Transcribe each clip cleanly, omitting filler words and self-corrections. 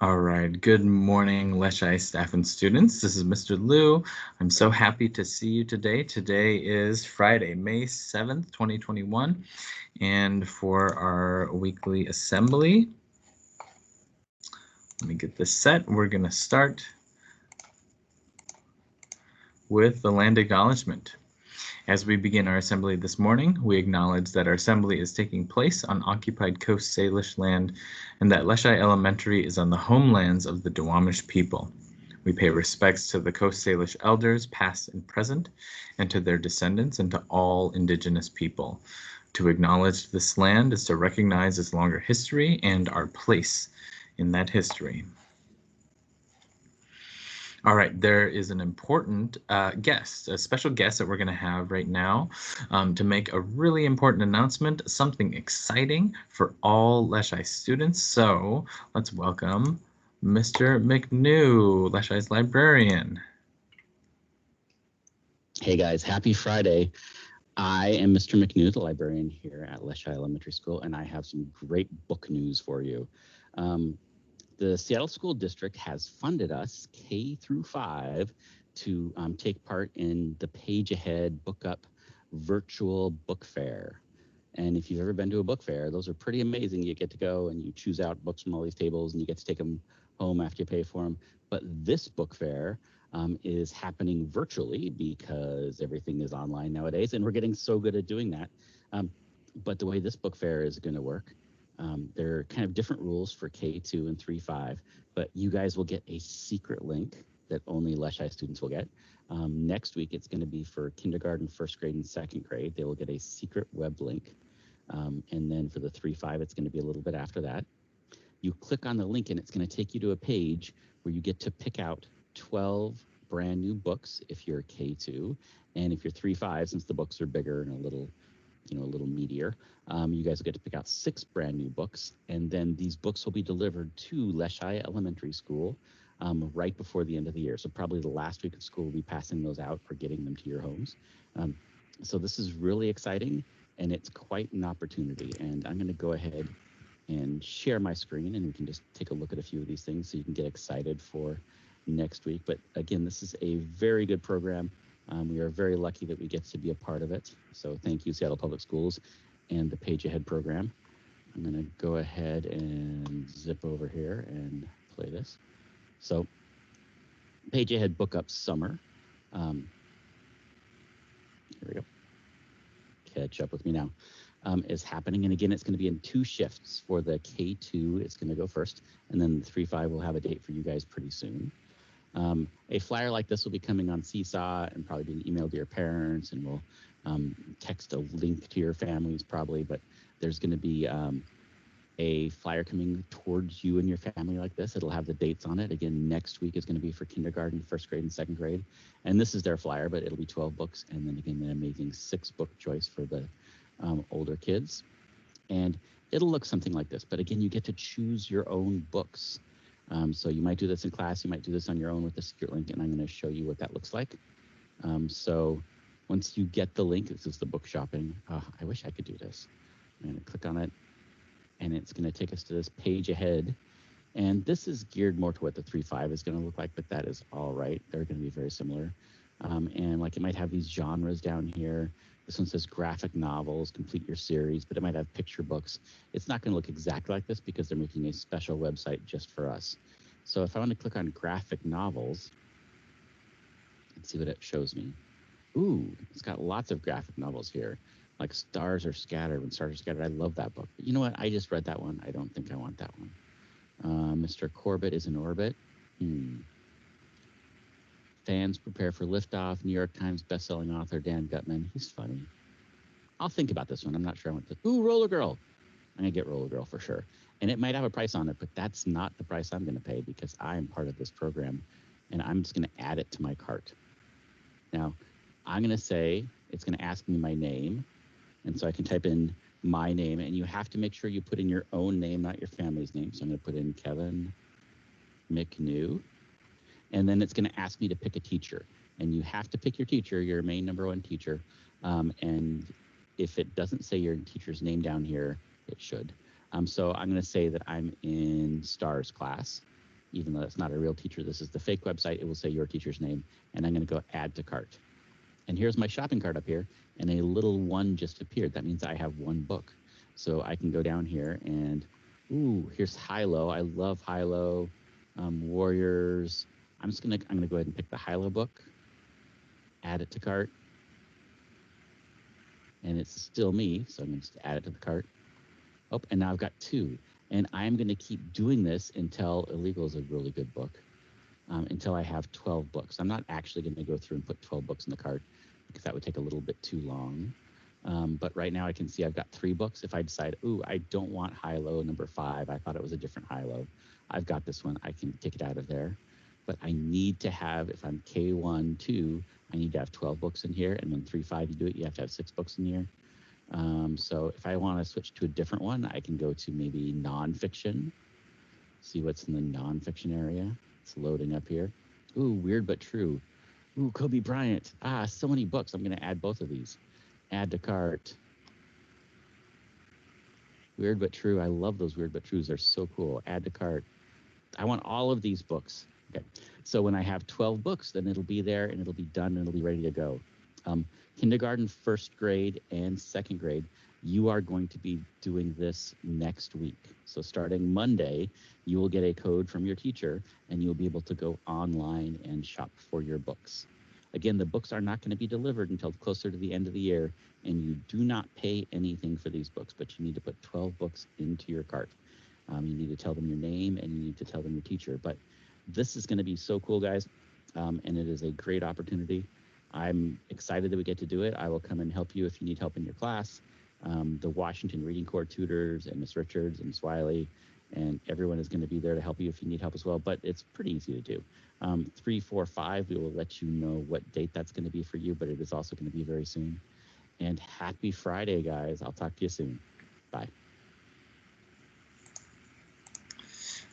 All right. Good morning, Leschi staff and students. This is Mr. Liu. I'm so happy to see you today. Today is Friday, May 7th, 2021. And for our weekly assembly, let me get this set. We're going to start with the land acknowledgement. As we begin our assembly this morning, we acknowledge that our assembly is taking place on occupied Coast Salish land and that Leschi Elementary is on the homelands of the Duwamish people. We pay respects to the Coast Salish elders, past and present, and to their descendants and to all Indigenous people. To acknowledge this land is to recognize its longer history and our place in that history. All right, there is an important guest, a special guest that we're going to have right now to make a really important announcement, something exciting for all Leschi students. So let's welcome Mr. McNew, Leschi's librarian. Hey guys, happy Friday. I am Mr. McNew, the librarian here at Leschi Elementary School, and I have some great book news for you. The Seattle School District has funded us, K through 5, to take part in the Page Ahead Book Up virtual book fair. And if you've ever been to a book fair, those are pretty amazing. You get to go and you choose out books from all these tables and you get to take them home after you pay for them. But this book fair is happening virtually because everything is online nowadays, and we're getting so good at doing that. But the way this book fair is going to work, there are kind of different rules for K2 and 3-5, but you guys will get a secret link that only Leschi students will get. Next week, it's going to be for kindergarten, first grade, and second grade. They will get a secret web link. And then for the 3-5, it's going to be a little bit after that. You click on the link and it's going to take you to a page where you get to pick out 12 brand new books if you're K2, and if you're 3-5, since the books are bigger and a little meatier, you guys will get to pick out 6 brand new books, and then these books will be delivered to Leschi Elementary School right before the end of the year. So probably the last week of school, we'll be passing those out or getting them to your homes. So this is really exciting, and it's quite an opportunity. And I'm going to go ahead and share my screen, and we can just take a look at a few of these things so you can get excited for next week. But again, this is a very good program. We are very lucky that we get to be a part of it. So thank you, Seattle Public Schools and the Page Ahead program. I'm going to go ahead and zip over here and play this. So Page Ahead Book Up Summer. Here we go. Catch up with me now. Is happening. And again, it's going to be in 2 shifts. For the K2, it's going to go first. And then the 3-5 will have a date for you guys pretty soon. A flyer like this will be coming on Seesaw and probably being emailed to your parents, and we'll text a link to your families probably, but there's going to be a flyer coming towards you and your family like this. It'll have the dates on it. Again, next week is going to be for kindergarten, first grade, and second grade. And this is their flyer, but it'll be 12 books. And then again, an amazing 6-book choice for the older kids. And it'll look something like this. But again, you get to choose your own books. So you might do this in class, you might do this on your own with the secret link, and I'm going to show you what that looks like. So once you get the link, this is the book shopping. I wish I could do this. I'm going to click on it, and it's going to take us to this Page Ahead. And this is geared more to what the 3-5 is going to look like, but that is all right. They're going to be very similar. And like it might have these genres down here. This one says graphic novels, complete your series, but it might have picture books. It's not going to look exactly like this because they're making a special website just for us. So if I want to click on graphic novels, let's see what it shows me. Ooh, it's got lots of graphic novels here, like Stars Are Scattered. When Stars Are Scattered, I love that book. But you know what? I just read that one. I don't think I want that one. Mr. Corbett is in Orbit. Fans prepare for liftoff. New York Times bestselling author Dan Gutman. He's funny. I'll think about this one. I'm not sure I want to. Ooh, Roller Girl. I'm going to get Roller Girl for sure. And it might have a price on it, but that's not the price I'm going to pay because I am part of this program. And I'm just going to add it to my cart. Now, I'm going to say it's going to ask me my name. And so I can type in my name. And you have to make sure you put in your own name, not your family's name. So I'm going to put in Kevin McNew. And then it's going to ask me to pick a teacher. And you have to pick your teacher, your main number 1 teacher. And if it doesn't say your teacher's name down here, it should. So I'm going to say that I'm in Stars class. even though it's not a real teacher. This is the fake website. It will say your teacher's name, and I'm going to go add to cart. And here's my shopping cart up here, and a little one just appeared. That means I have one book. So I can go down here and, ooh, here's Hilo. I love Hilo, Warriors. I'm gonna go ahead and pick the Hilo book, add it to cart, and it's still me, so I'm going to just add it to the cart. Oh, and now I've got two. And I'm going to keep doing this until Illegal is a really good book, until I have 12 books. I'm not actually going to go through and put 12 books in the cart because that would take a little bit too long. But right now I can see I've got 3 books. If I decide, ooh, I don't want Hilo number 5, I thought it was a different Hilo. I've got this one. I can take it out of there. But I need to have, if I'm K1, 2, I need to have 12 books in here. And then 3, 5, you do it, you have to have 6 books in here. So if I want to switch to a different one, I can go to maybe nonfiction, see what's in the nonfiction area. It's loading up here. Ooh, Weird But True. Ooh, Kobe Bryant. So many books. I'm going to add both of these. Add to cart. Weird But True. I love those Weird But Trues. They're so cool. Add to cart. I want all of these books. Okay. So when I have 12 books, then it'll be there and it'll be done and it'll be ready to go. Kindergarten, first grade, and second grade, you are going to be doing this next week. So starting Monday, you will get a code from your teacher and you'll be able to go online and shop for your books. Again, the books are not going to be delivered until closer to the end of the year, and you do not pay anything for these books, but you need to put 12 books into your cart. You need to tell them your name and you need to tell them your teacher. But this is going to be so cool, guys, and it is a great opportunity. I'm excited that we get to do it. I will come and help you if you need help in your class. The Washington Reading Corps tutors and Miss Richards and Miss Wiley and everyone is going to be there to help you if you need help as well. But it's pretty easy to do. 3, 4, 5, we will let you know what date that's going to be for you, but it is also going to be very soon. And happy Friday, guys. I'll talk to you soon. Bye.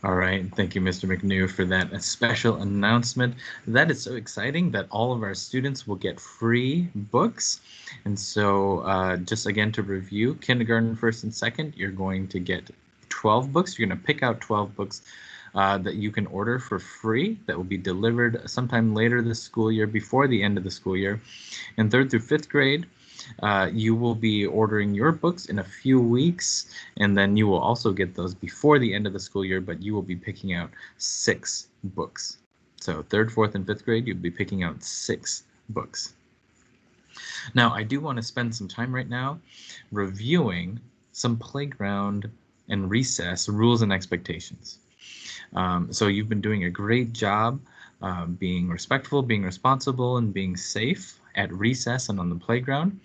All right, thank you, Mr. McNew, for that special announcement. That is so exciting that all of our students will get free books. And so just again to review, kindergarten, first and second, you're going to get 12 books. You're going to pick out 12 books that you can order for free that will be delivered sometime later this school year, before the end of the school year. And third through fifth grade, you will be ordering your books in a few weeks, and then you will also get those before the end of the school year, but you will be picking out 6 books. So third, fourth, and fifth grade, you'll be picking out 6 books. Now, I do want to spend some time right now reviewing some playground and recess rules and expectations. So you've been doing a great job being respectful, being responsible, and being safe at recess and on the playground.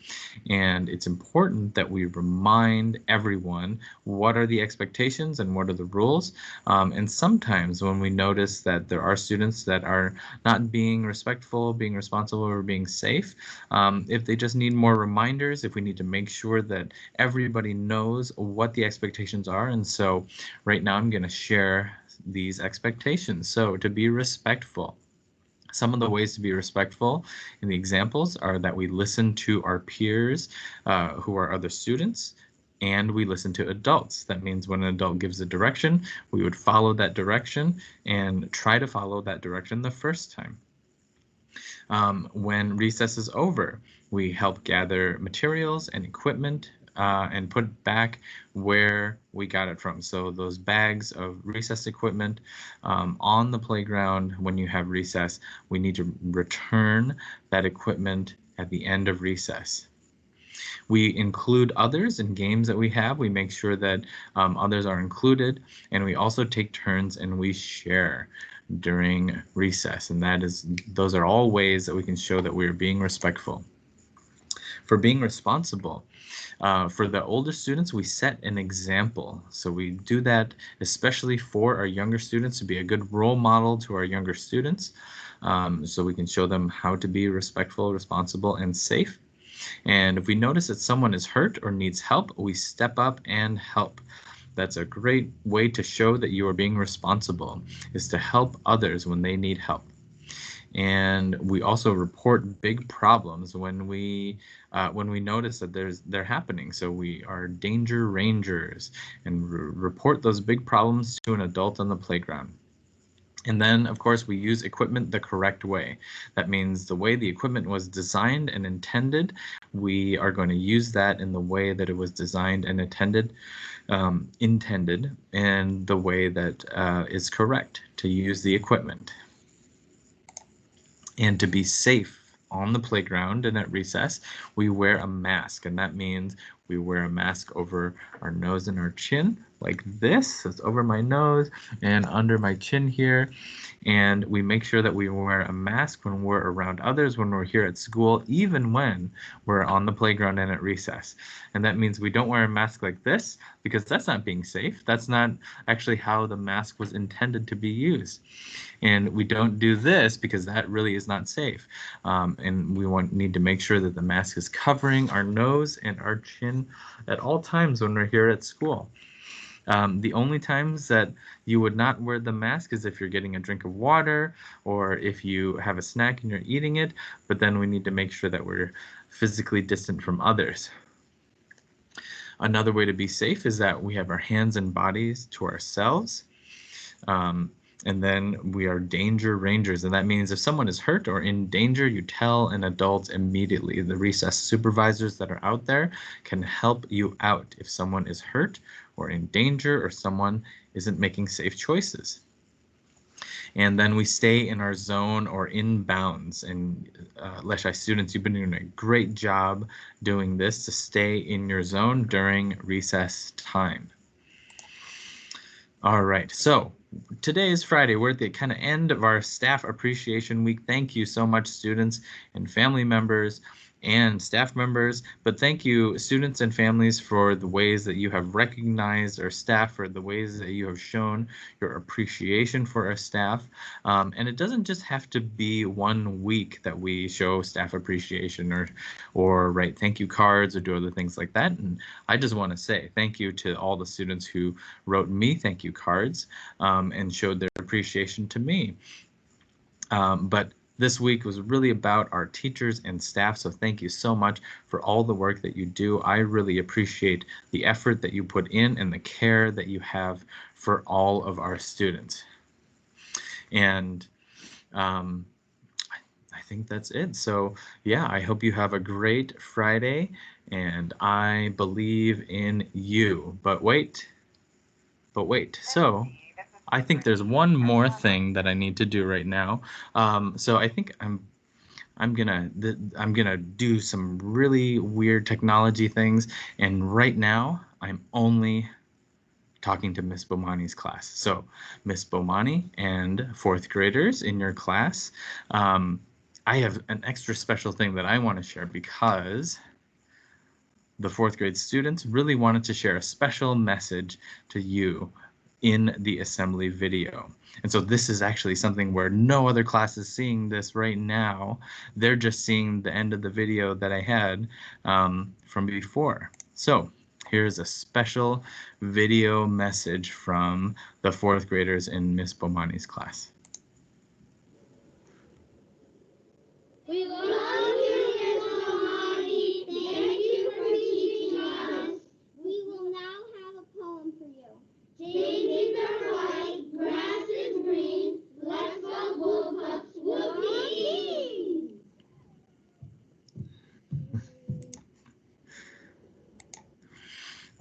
And it's important that we remind everyone what are the expectations and what are the rules. And sometimes when we notice that there are students that are not being respectful, being responsible, or being safe, if they just need more reminders, if we need to make sure that everybody knows what the expectations are. And so right now I'm going to share these expectations. So to be respectful. Some of the ways to be respectful in the examples are that we listen to our peers who are other students, and we listen to adults. That means when an adult gives a direction, we would follow that direction and try to follow that direction the first time. When recess is over, we help gather materials and equipment and put it back where we got it from. So those bags of recess equipment on the playground, when you have recess, we need to return that equipment at the end of recess. We include others in games that we have. We make sure that others are included, and we also take turns and we share during recess. And those are all ways that we can show that we are being respectful. For being responsible, for the older students, we set an example. So we do that especially for our younger students, to be a good role model to our younger students, so we can show them how to be respectful, responsible, and safe. And if we notice that someone is hurt or needs help, we step up and help. That's a great way to show that you are being responsible, is to help others when they need help. And we also report big problems when we notice that they're happening. So we are danger rangers and report those big problems to an adult on the playground. And then, of course, we use equipment the correct way. That means the way the equipment was designed and intended, we are going to use that in the way that it was designed and intended, and the way that is correct to use the equipment. And to be safe on the playground and at recess, we wear a mask, and that means we wear a mask over our nose and our chin like this. So it's over my nose and under my chin here. And we make sure that we wear a mask when we're around others, when we're here at school, even when we're on the playground and at recess. And that means we don't wear a mask like this, because that's not being safe. That's not actually how the mask was intended to be used. And we don't do this because that really is not safe. And we need to make sure that the mask is covering our nose and our chin at all times when we're here at school. The only times that you would not wear the mask is if you're getting a drink of water or if you have a snack and you're eating it, but then we need to make sure that we're physically distant from others. Another way to be safe is that we have our hands and bodies to ourselves. And then we are danger rangers, and that means if someone is hurt or in danger, you tell an adult immediately. The recess supervisors that are out there can help you out if someone is hurt or in danger or someone isn't making safe choices. And then we stay in our zone or in bounds. And Leschi students, you've been doing a great job doing this to stay in your zone during recess time. All right, so today is Friday. We're at the kind of end of our Staff Appreciation Week. Thank you so much, students and family members and staff members, but thank you, students and families, for the ways that you have recognized our staff, for the ways that you have shown your appreciation for our staff. And it doesn't just have to be 1 week that we show staff appreciation or write thank you cards or do other things like that. And I just want to say thank you to all the students who wrote me thank you cards and showed their appreciation to me. But this week was really about our teachers and staff, so thank you so much for all the work that you do. I really appreciate the effort that you put in and the care that you have for all of our students. And I think that's it. So yeah, I hope you have a great Friday, and I believe in you. But wait. So I think there's one more thing that I need to do right now. So I think I'm gonna do some really weird technology things, and right now I'm only talking to Miss Bomani's class. So Miss Bomani and fourth graders in your class, I have an extra special thing that I want to share because the fourth grade students really wanted to share a special message to you in the assembly video. And so this is actually something where no other class is seeing this right now. They're just seeing the end of the video that I had from before. So here's a special video message from the fourth graders in Miss Bomani's class. We love you, Miss Leschi. Thank you for teaching us. We will now have a poem for you. Daisies are white, grass is green. Let's go Bullpups, whoopee!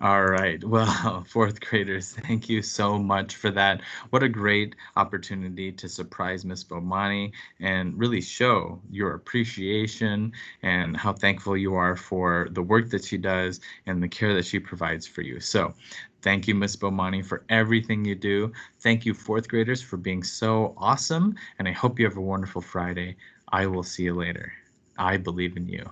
All right. Well, fourth graders, thank you so much for that. What a great opportunity to surprise Miss Bomani and really show your appreciation and how thankful you are for the work that she does and the care that she provides for you. So thank you, Miss Bomani, for everything you do. Thank you, fourth graders, for being so awesome. And I hope you have a wonderful Friday. I will see you later. I believe in you.